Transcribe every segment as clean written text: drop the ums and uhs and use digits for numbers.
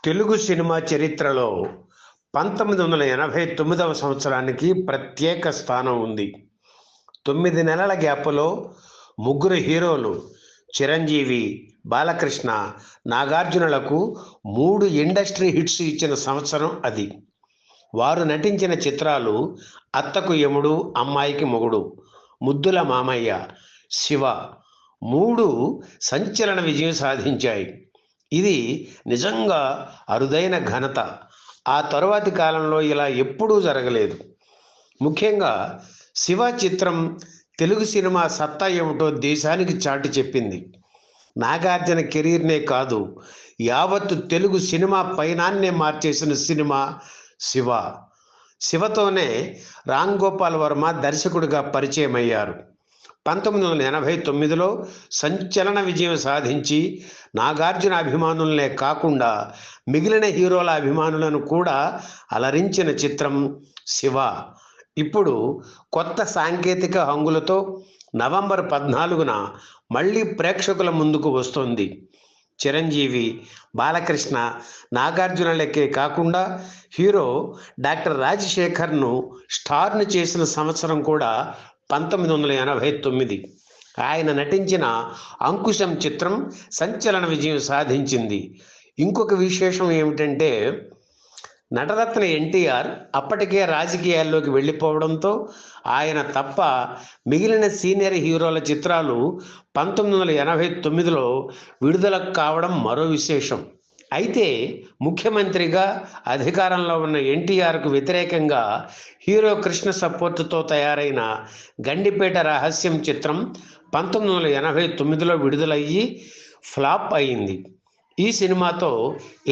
Telugu cinema చరిత్రలో 1989వ సంవత్సరానికి ప్రత్యేక స్థానం ఉంది. 9 నెలల గ్యాప్లో ముగ్గురు హీరోలు చిరంజీవి, బాలకృష్ణ, నాగార్జునలకు 3 ఇండస్ట్రీ హిట్స్ ఇచ్చిన సంవత్సరం అది. వారు నటించిన చిత్రాలు అత్తకు యముడు, అమ్మాయికి మొగుడు, ముద్దుల మామయ్య, శివ 3 సంచలన విజయం సాధించాయి. ఇది నిజంగా అరుదైన ఘనత. ఆ తరువాతి కాలంలో ఇలా ఎప్పుడూ జరగలేదు. ముఖ్యంగా శివ చిత్రం తెలుగు సినిమా సత్తా ఏమిటో దేశానికి చాటి చెప్పింది. నాగార్జున కెరీర్నే కాదు, యావత్తు తెలుగు సినిమా పైనాన్నే మార్చేసిన సినిమా శివ. శివతోనే రామ్ గోపాల్ వర్మ దర్శకుడిగా పరిచయం అయ్యారు. 1989లో సంచలన విజయం సాధించి నాగార్జున అభిమానులనే కాకుండా మిగిలిన హీరోల అభిమానులను కూడా అలరించిన చిత్రం శివ. ఇప్పుడు కొత్త సాంకేతిక హంగులతో నవంబర్ 14న మళ్ళీ ప్రేక్షకుల ముందుకు వస్తుంది. చిరంజీవి, బాలకృష్ణ, నాగార్జునలకే కాకుండా హీరో డాక్టర్ రాజశేఖర్ను స్టార్ను చేసిన సంవత్సరం కూడా 1989. ఆయన నటించిన అంకుశం చిత్రం సంచలన విజయం సాధించింది. ఇంకొక విశేషం ఏమిటంటే, నటరత్న ఎన్టీఆర్ అప్పటికే రాజకీయాల్లోకి వెళ్ళిపోవడంతో ఆయన తప్ప మిగిలిన సీనియర్ హీరోల చిత్రాలు 1989లో విడుదల కావడం మరో విశేషం. అయితే ముఖ్యమంత్రిగా అధికారంలో ఉన్న ఎన్టీఆర్కు వ్యతిరేకంగా హీరో కృష్ణ సపోర్టుతో తయారైన గండిపేట రహస్యం చిత్రం 1989లో విడుదలయ్యి ఫ్లాప్ అయింది. ఈ సినిమాతో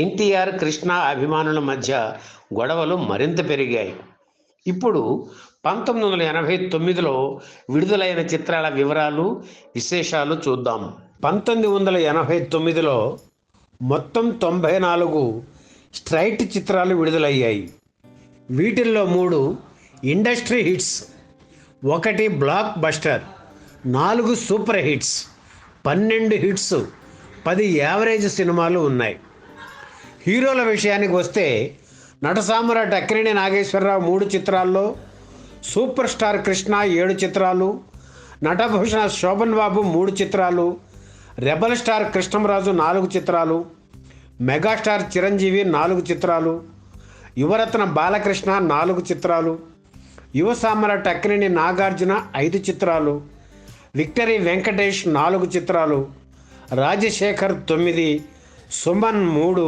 ఎన్టీఆర్, కృష్ణ అభిమానుల మధ్య గొడవలు మరింత పెరిగాయి. ఇప్పుడు 1989లో విడుదలైన చిత్రాల వివరాలు, విశేషాలు చూద్దాం. 1989లో మొత్తం 94 స్ట్రైట్ చిత్రాలు విడుదలయ్యాయి. వీటిల్లో 3 industry hits, 1 block buster, 4 super hits, 12 hits, 10 average సినిమాలు ఉన్నాయి. హీరోల విషయానికి వస్తే నటసామ్రాట్ అక్కినేని నాగేశ్వరరావు 3 చిత్రాల్లో, సూపర్ స్టార్ కృష్ణ 7 చిత్రాలు, నటభూషణ శోభన్ బాబు 3 చిత్రాలు, రెబల్ స్టార్ కృష్ణంరాజు 4 చిత్రాలు, మెగాస్టార్ చిరంజీవి 4 చిత్రాలు, యువరత్న బాలకృష్ణ 4 చిత్రాలు, యువ సామ్రాట్ అక్కినేని నాగార్జున 5 చిత్రాలు, విక్టరీ వెంకటేష్ 4 చిత్రాలు, రాజశేఖర్ 9, సుమన్ 3,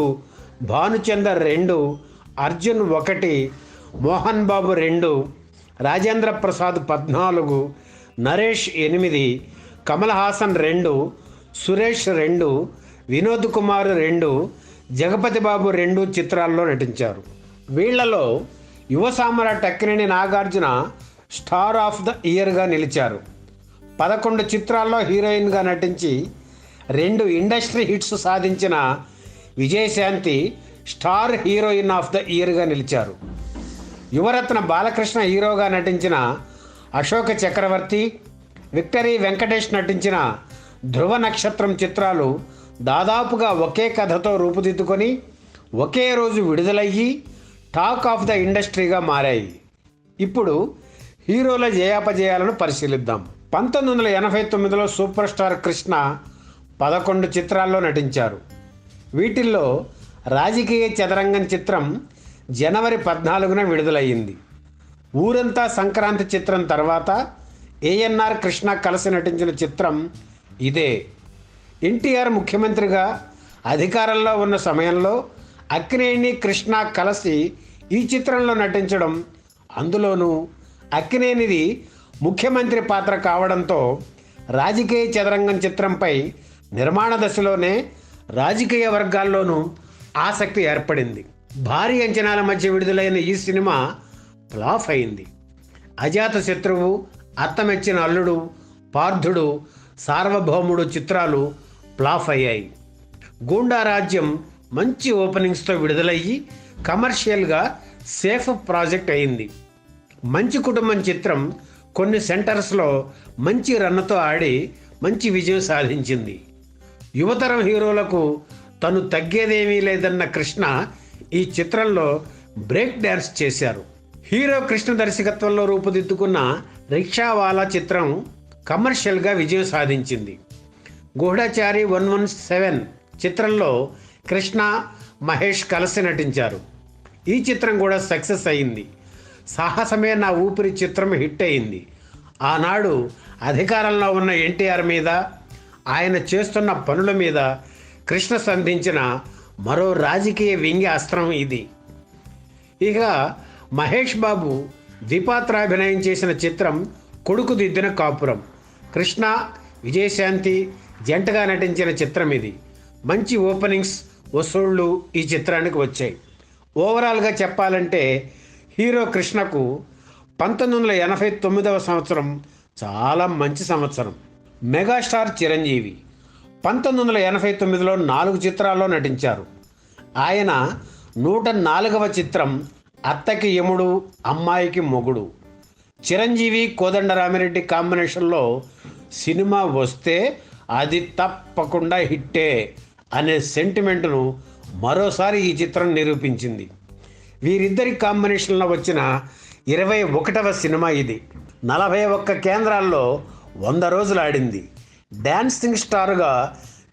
భానుచందర్ 2, అర్జున్ 1, మోహన్ బాబు 2, రాజేంద్ర ప్రసాద్ 14, నరేష్ 8, కమల్ హాసన్ 2, సురేష్ 2, వినోద్ కుమార్ 2, జగపతి బాబు 2 చిత్రాల్లో నటించారు. వీళ్లలో Yuva Samrat Akkineni Nagarjuna star of the ఇయర్గా నిలిచారు. 11 చిత్రాల్లో హీరోయిన్గా నటించి 2 ఇండస్ట్రీ హిట్స్ సాధించిన Vijayashanti star heroine of the ఇయర్గా నిలిచారు. యువరత్న బాలకృష్ణ హీరోగా నటించిన అశోక చక్రవర్తి, విక్టరీ వెంకటేష్ నటించిన ధ్రువ నక్షత్రం చిత్రాలు దాదాపుగా ఒకే కథతో రూపుదిద్దుకొని ఒకే రోజు విడుదలయ్యి టాక్ ఆఫ్ ద ఇండస్ట్రీగా మారాయి. ఇప్పుడు హీరోల జయాపజయాలను పరిశీలిద్దాం. 1989లో సూపర్ స్టార్ కృష్ణ 11 చిత్రాల్లో నటించారు. వీటిల్లో రాజకీయ చదరంగం చిత్రం జనవరి 14న విడుదలయ్యింది. ఊరంతా సంక్రాంతి చిత్రం తర్వాత ఏఎన్ఆర్ కృష్ణ కలిసి నటించిన చిత్రం ఇదే. ఎన్టీఆర్ ముఖ్యమంత్రిగా అధికారంలో ఉన్న సమయంలో అక్కినేని, కృష్ణ కలిసి ఈ చిత్రంలో నటించడం, అందులోనూ అక్కినేనిది ముఖ్యమంత్రి పాత్ర కావడంతో రాజకీయ చదరంగం చిత్రంపై నిర్మాణ దశలోనే రాజకీయ వర్గాల్లోనూ ఆసక్తి ఏర్పడింది. భారీ అంచనాల మధ్య విడుదలైన ఈ సినిమా ఫ్లాప్ అయింది. అజాత శత్రువు, అత్తమెచ్చిన అల్లుడు, పార్థుడు, సార్వభౌముడు చిత్రాలు ఫ్లాప్ అయ్యాయి. గూండా రాజ్యం మంచి ఓపెనింగ్స్తో విడుదలయ్యి కమర్షియల్గా సేఫ్ ప్రాజెక్ట్ అయింది. మంచి కుటుంబం చిత్రం కొన్ని సెంటర్స్లో మంచి రన్నుతో ఆడి మంచి విజయం సాధించింది. యువతరం హీరోలకు తను తగ్గేదేమీ లేదన్న కృష్ణ ఈ చిత్రంలో బ్రేక్ డ్యాన్స్ చేశారు. హీరో కృష్ణ దర్శకత్వంలో రూపుదిద్దుకున్న రిక్షావాలా చిత్రం కమర్షియల్గా విజయం సాధించింది. గూఢచారి 117 చిత్రంలో కృష్ణ, మహేష్ కలిసి నటించారు. ఈ చిత్రం కూడా సక్సెస్ అయింది. సాహసమే నా ఊపిరి చిత్రం హిట్ అయింది. ఆనాడు అధికారంలో ఉన్న ఎన్టీఆర్ మీద, ఆయన చేస్తున్న పనుల మీద కృష్ణ సంధించిన మరో రాజకీయ వ్యంగ్య అస్త్రం ఇది. ఇక మహేష్ బాబు ద్విపాత్రాభినయం చేసిన చిత్రం కొడుకు దిద్దిన కాపురం. కృష్ణ, విజయశాంతి జంటగా నటించిన చిత్రం ఇది. మంచి ఓపెనింగ్స్, వసూళ్లు ఈ చిత్రానికి వచ్చాయి. ఓవరాల్గా చెప్పాలంటే హీరో కృష్ణకు 1989వ సంవత్సరం చాలా మంచి సంవత్సరం. మెగాస్టార్ చిరంజీవి 1989లో 4 చిత్రాల్లో నటించారు. ఆయన 104వ చిత్రం అత్తకి యముడు, అమ్మాయికి మొగుడు. చిరంజీవి, కోదండరామిరెడ్డి కాంబినేషన్లో సినిమా వస్తే అది తప్పకుండా హిట్టే అనే సెంటిమెంట్ను మరోసారి ఈ చిత్రం నిరూపించింది. వీరిద్దరి కాంబినేషన్లో వచ్చిన 21వ సినిమా ఇది. 41 కేంద్రాల్లో 100 రోజులు ఆడింది. డాన్సింగ్ స్టార్గా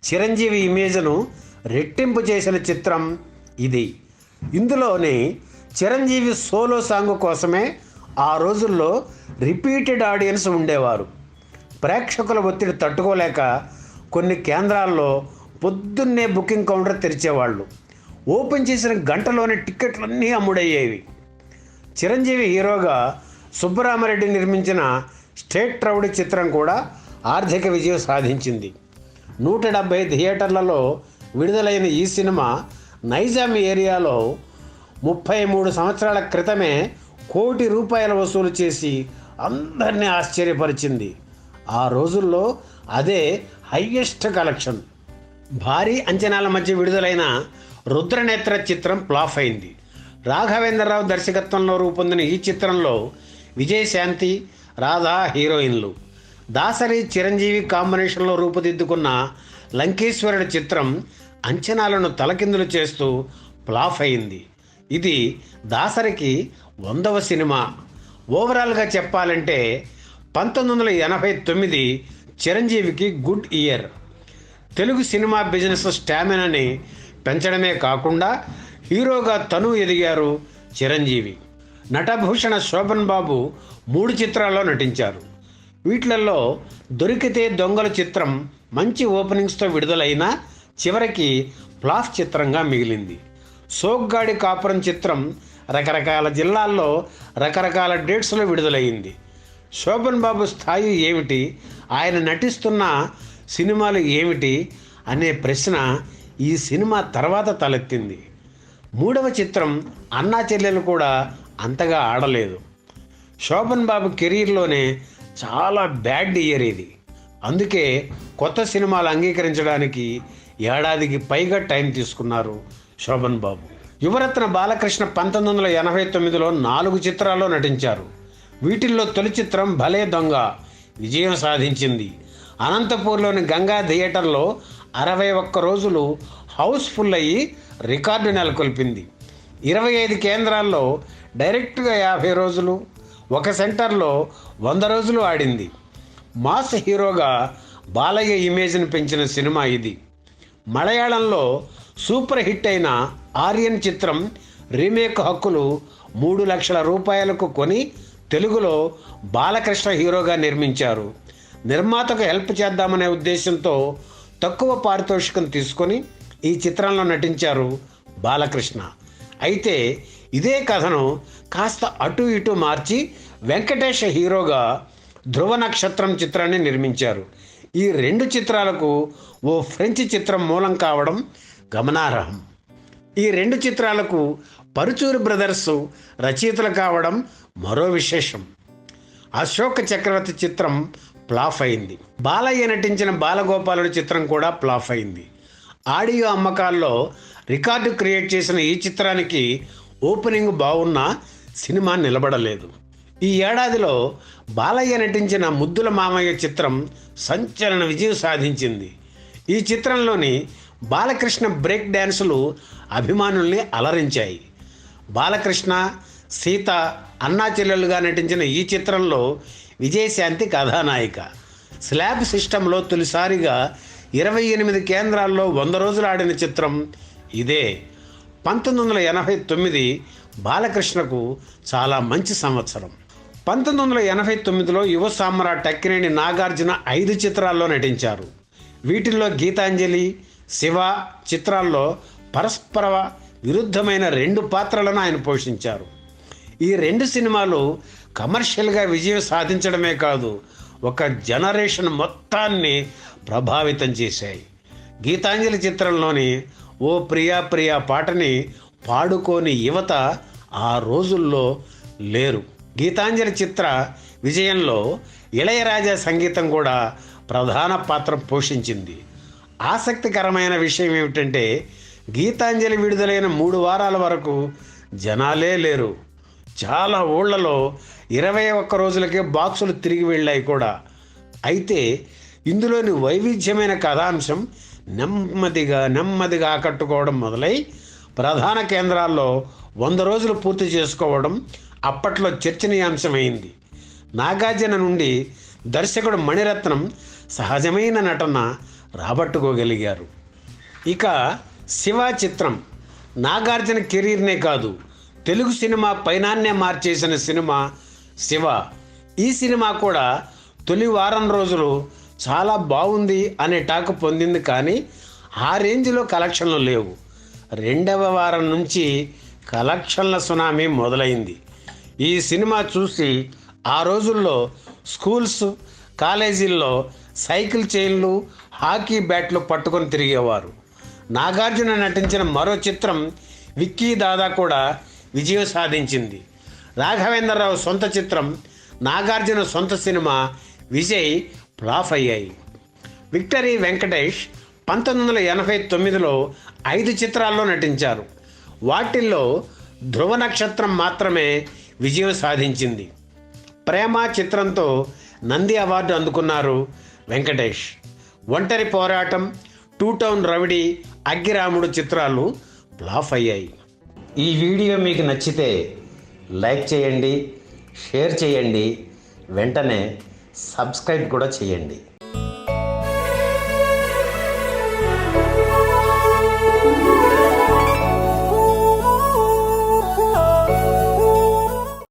చిరంజీవి ఇమేజ్ను రెట్టింపు చేసిన చిత్రం ఇది. ఇందులోని చిరంజీవి సోలో సాంగ్ కోసమే ఆ రోజుల్లో రిపీటెడ్ ఆడియన్స్ ఉండేవారు. ప్రేక్షకుల ఒత్తిడి తట్టుకోలేక కొన్ని కేంద్రాల్లో పొద్దున్నే బుకింగ్ కౌంటర్ తెరిచేవాళ్ళు. ఓపెన్ చేసిన గంటలోనే టిక్కెట్లన్నీ అమ్ముడయ్యేవి. చిరంజీవి హీరోగా సుబ్బరామరెడ్డి నిర్మించిన స్టేట్ రౌడీ చిత్రం కూడా ఆర్థిక విజయం సాధించింది. 170 థియేటర్లలో విడుదలైన ఈ సినిమా నైజాం ఏరియాలో 33 సంవత్సరాల క్రితమే ₹1 కోటి వసూలు చేసి అందరినీ ఆశ్చర్యపరిచింది. ఆ రోజుల్లో అదే హయ్యెస్ట్ కలెక్షన్. భారీ అంచనాల మధ్య విడుదలైన రుద్రనేత్ర చిత్రం ఫ్లాప్ అయింది. రాఘవేంద్రరావు దర్శకత్వంలో రూపొందిన ఈ చిత్రంలో విజయశాంతి, రాధా హీరోయిన్లు. దాసరి, చిరంజీవి కాంబినేషన్లో రూపుదిద్దుకున్న లంకేశ్వరుడి చిత్రం అంచనాలను తలకిందులు చేస్తూ ఫ్లాప్ అయింది. ఇది దాసరికి 100వ సినిమా. ఓవరాల్గా చెప్పాలంటే 1989 చిరంజీవికి good year. Telugu cinema business స్టామినాని పెంచడమే కాకుండా హీరోగా తను ఎదిగారు చిరంజీవి. నటభూషణ శోభన్ బాబు 3 చిత్రాల్లో నటించారు. వీటిలలో దొరికితే దొంగల చిత్రం మంచి ఓపెనింగ్స్తో విడుదలైనా చివరికి ఫ్లాప్ చిత్రంగా మిగిలింది. సోగ్గాడి కాపురం చిత్రం రకరకాల జిల్లాల్లో రకరకాల డేట్స్లో విడుదలయ్యింది. శోభన్ బాబు స్థాయి ఏమిటి, ఆయన నటిస్తున్న సినిమాలు ఏమిటి అనే ప్రశ్న ఈ సినిమా తర్వాత తలెత్తింది. 3వ చిత్రం అన్నా చెల్లెలు కూడా అంతగా ఆడలేదు. శోభన్ బాబు కెరీర్లోనే చాలా బ్యాడ్ ఇయర్ ఇది. అందుకే కొత్త సినిమాలు అంగీకరించడానికి ఏడాదికి పైగా టైం తీసుకున్నారు శోభన్ బాబు. యువరత్న బాలకృష్ణ 1989లో 4 చిత్రాల్లో నటించారు. వీటిల్లో తొలి చిత్రం భలే దొంగ విజయం సాధించింది. అనంతపూర్లోని గంగా థియేటర్లో 61 రోజులు హౌస్ఫుల్ అయ్యి రికార్డు నెలకొల్పింది. 25 కేంద్రాల్లో డైరెక్ట్గా 50 రోజులు, ఒక సెంటర్లో 100 రోజులు ఆడింది. మాస్ హీరోగా బాలయ్య ఇమేజ్ని పెంచిన సినిమా ఇది. మలయాళంలో సూపర్ హిట్ అయిన ఆర్యన్ చిత్రం రీమేక్ హక్కులు ₹3 లక్షల కొని తెలుగులో బాలకృష్ణ హీరోగా నిర్మించారు. నిర్మాతకు హెల్ప్ చేద్దామనే ఉద్దేశంతో తక్కువ పారితోషికం తీసుకొని ఈ చిత్రంలో నటించారు బాలకృష్ణ. అయితే ఇదే కథను కాస్త అటు ఇటు మార్చి వెంకటేష్ హీరోగా ధ్రువ నక్షత్రం చిత్రాన్ని నిర్మించారు. ఈ 2 చిత్రాలకు ఓ ఫ్రెంచ్ చిత్రం మూలం కావడం గమనార్హం. ఈ 2 చిత్రాలకు పరుచూరి బ్రదర్స్ రచయితలు కావడం మరో విశేషం. అశోక్ చక్రవర్తి చిత్రం ఫ్లాప్ అయింది. బాలయ్య నటించిన బాలగోపాలుడి చిత్రం కూడా ఫ్లాప్ అయింది. ఆడియో అమ్మకాల్లో రికార్డు క్రియేట్ చేసిన ఈ చిత్రానికి ఓపెనింగ్ బాగున్నా సినిమా నిలబడలేదు. ఈ ఏడాదిలో బాలయ్య నటించిన ముద్దుల మామయ్య చిత్రం సంచలన విజయం సాధించింది. ఈ చిత్రంలోని బాలకృష్ణ బ్రేక్ డ్యాన్సులు అభిమానుల్ని అలరించాయి. బాలకృష్ణ, సీత అన్నా చెల్లెలుగా నటించిన ఈ చిత్రంలో విజయశాంతి కథానాయిక. స్లాబ్ సిస్టంలో తొలిసారిగా 28 కేంద్రాల్లో 100 రోజులు ఆడిన చిత్రం ఇదే. 1989 బాలకృష్ణకు చాలా మంచి సంవత్సరం. 1989లో యువ సామ్రాట్ అక్కినేని నాగార్జున 5 చిత్రాల్లో నటించారు. వీటిల్లో గీతాంజలి, శివ చిత్రాల్లో పరస్పర విరుద్ధమైన 2 పాత్రలను ఆయన పోషించారు. ఈ 2 సినిమాలు కమర్షియల్గా విజయం సాధించడమే కాదు, ఒక జనరేషన్ మొత్తాన్ని ప్రభావితం చేశాయి. గీతాంజలి చిత్రంలోని ఓ ప్రియా ప్రియా పాటని పాడుకోని యువత ఆ రోజుల్లో లేరు. గీతాంజలి చిత్ర విజయంలో ఇళయరాజా సంగీతం కూడా ప్రధాన పాత్ర పోషించింది. ఆసక్తికరమైన విషయం ఏమిటంటే గీతాంజలి విడుదలైన 3 వారాల వరకు జనాలే లేరు. చాలా ఊళ్ళలో 21 రోజులకే బాక్సులు తిరిగి వెళ్ళాయి కూడా. అయితే ఇందులోని వైవిధ్యమైన కథాంశం నెమ్మదిగా ఆకట్టుకోవడం మొదలై ప్రధాన కేంద్రాల్లో 100 రోజులు పూర్తి చేసుకోవడం అప్పట్లో చర్చనీయాంశమైంది. నాగార్జున నుండి దర్శకుడు మణిరత్నం సహజమైన నటన రాబట్టుకోగలిగారు. ఇక శివ చిత్రం నాగార్జున కెరీర్నే కాదు, తెలుగు సినిమా పైనాన్నే మార్చేసిన సినిమా శివ. ఈ సినిమా కూడా తొలి వారం రోజులు చాలా బాగుంది అనే టాక్ పొందింది, కానీ ఆ రేంజ్లో కలెక్షన్లు లేవు. 2వ వారం నుంచి కలెక్షన్ల సునామీ మొదలైంది. ఈ సినిమా చూసి ఆ రోజుల్లో స్కూల్స్, కాలేజీల్లో సైకిల్ చైన్లు, హాకీ బ్యాట్లు పట్టుకొని తిరిగేవారు. నాగార్జున నటించిన మరో చిత్రం విక్కీ దాదా కూడా విజయం సాధించింది. రాఘవేంద్రరావు సొంత చిత్రం, నాగార్జున సొంత సినిమా విజయ్ ఫ్లాప్ అయ్యాయి. విక్టరీ వెంకటేష్ 1989లో 5 చిత్రాల్లో నటించారు. వాటిల్లో ధ్రువ నక్షత్రం మాత్రమే విజయం సాధించింది. ప్రేమ చిత్రంతో నంది అవార్డు అందుకున్నారు వెంకటేష్. ఒంటరి పోరాటం, 2 టౌన్ రౌడీ, అగ్గిరాముడు చిత్రాలు ఫ్లాప్ అయ్యాయి. ఈ వీడియో మీకు నచ్చితే లైక్ చేయండి, షేర్ చేయండి, వెంటనే సబ్స్క్రైబ్ కూడా చేయండి.